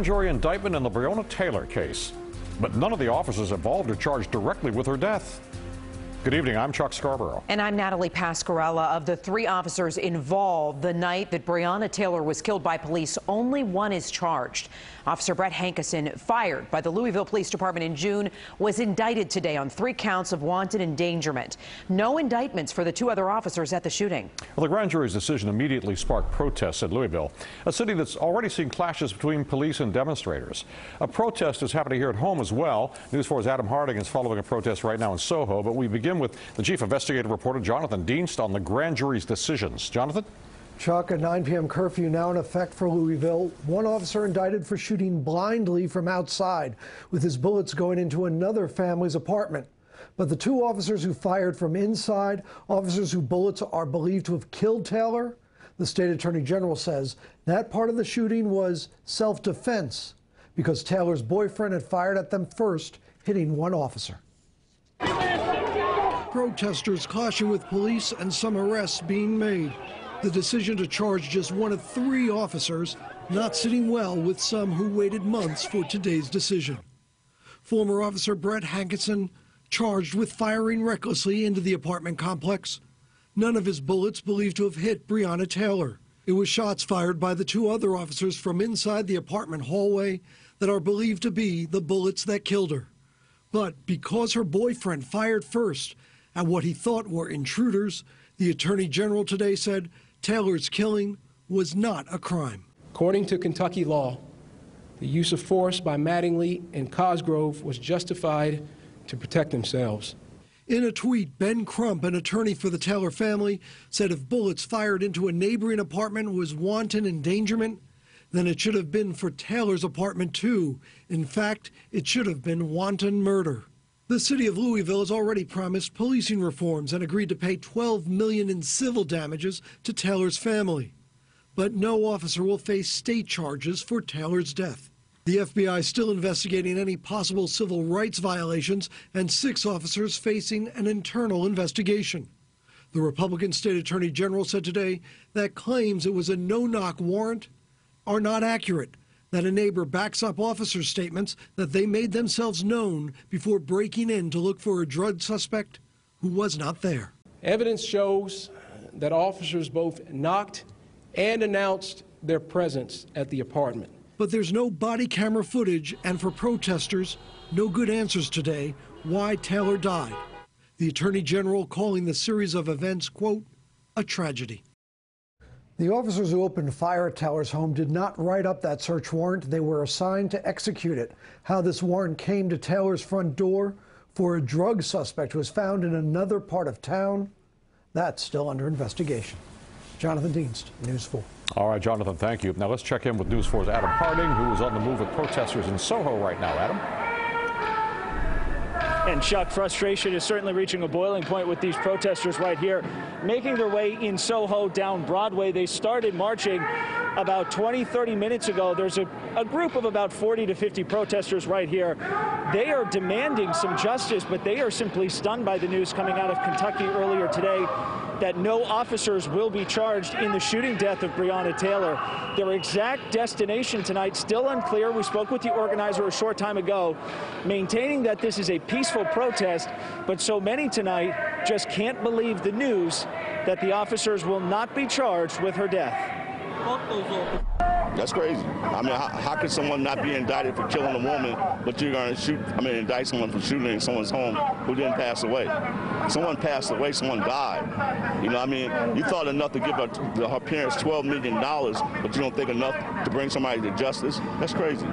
Jury indictment in the Breonna Taylor case, but none of the officers involved are charged directly with her death. Good evening, I'm Chuck Scarborough. And I'm Natalie Pascarella. Of the 3 officers involved the night that Breonna Taylor was killed by police, only one is charged. Officer Brett Hankison, fired by the Louisville Police Department in June, was indicted today on 3 counts of wanton endangerment. No indictments for the 2 other officers at the shooting. Well, the grand jury's decision immediately sparked protests at Louisville, a city that's already seen clashes between police and demonstrators. A protest is happening here at home as well. News 4's Adam Harding is following a protest right now in Soho, but we begin with the chief investigative reporter Jonathan Dienst on the grand jury's decisions. Jonathan? Chuck, a 9 p.m. curfew now in effect for Louisville. One officer indicted for shooting blindly from outside, with his bullets going into another family's apartment. But the 2 officers who fired from inside, officers whose bullets are believed to have killed Taylor, the state attorney general says that part of the shooting was self-defense because Taylor's boyfriend had fired at them first, hitting one officer. Protesters clashing with police and some arrests being made. The decision to charge just one of 3 officers not sitting well with some who waited months for today's decision. Former Officer Brett Hankison charged with firing recklessly into the apartment complex. None of his bullets believed to have hit Breonna Taylor. It was shots fired by the 2 other officers from inside the apartment hallway that are believed to be the bullets that killed her. But because her boyfriend fired first at what he thought were intruders, the Attorney General today said Taylor's killing was not a crime. According to Kentucky law, the use of force by Mattingly and Cosgrove was justified to protect themselves. In a tweet, Ben Crump, an attorney for the Taylor family, said if bullets fired into a neighboring apartment was wanton endangerment, then it should have been for Taylor's apartment too. In fact, it should have been wanton murder. The city of Louisville has already promised policing reforms and agreed to pay $12 million in civil damages to Taylor's family. But no officer will face state charges for Taylor's death. The FBI is still investigating any possible civil rights violations, and 6 officers facing an internal investigation. The Republican State Attorney General said today that claims it was a no-knock warrant are not accurate, that a neighbor backs up officers' statements that they made themselves known before breaking in to look for a drug suspect who was not there. Evidence shows that officers both knocked and announced their presence at the apartment. But there's no body camera footage, and for protesters, no good answers today why Taylor died. The Attorney General calling the series of events, quote, a tragedy. The officers who opened fire at Taylor's home did not write up that search warrant. They were assigned to execute it. How this warrant came to Taylor's front door for a drug suspect who was found in another part of town, that's still under investigation. Jonathan Dienst, News 4. All right, Jonathan, thank you. Now let's check in with News 4's Adam Harding, who is on the move with protesters in Soho right now. Adam? And Chuck, frustration is certainly reaching a boiling point with these protesters right here, making their way in Soho down Broadway. They started marching about 20-30 minutes ago. There's a group of about 40 to 50 protesters right here. They are demanding some justice, but they are simply stunned by the news coming out of Kentucky earlier today that no officers will be charged in the shooting death of Breonna Taylor. Their exact destination tonight still unclear. We spoke with the organizer a short time ago, maintaining that this is a peaceful protest, but so many tonight just can't believe the news that the officers will not be charged with her death. That's crazy. I mean, how could someone not be indicted for killing a woman, but you're going to indict someone for shooting in someone's home who didn't pass away? Someone passed away, someone died. You know, I mean, you thought enough to give her parents $12 million, but you don't think enough to bring somebody to justice? That's crazy.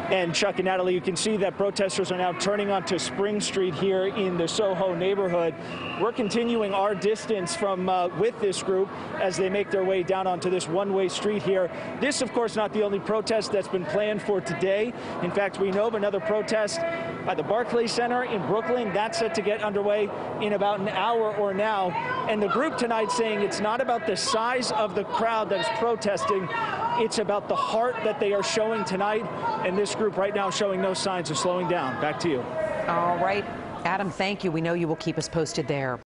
And Chuck and Natalie, you can see that protesters are now turning onto Spring Street here in the Soho neighborhood. We're continuing our distance from with this group as they make their way down onto this one-way street here. This, of course, not the only protest that's been planned for today. In fact, we know of another protest by the Barclays Center in Brooklyn. That's set to get underway in about an hour or now. And the group tonight saying it's not about the size of the crowd that is protesting. It's about the heart that they are showing tonight, and this group right now showing no signs of slowing down. Back to you. All right, Adam, thank you. We know you will keep us posted there.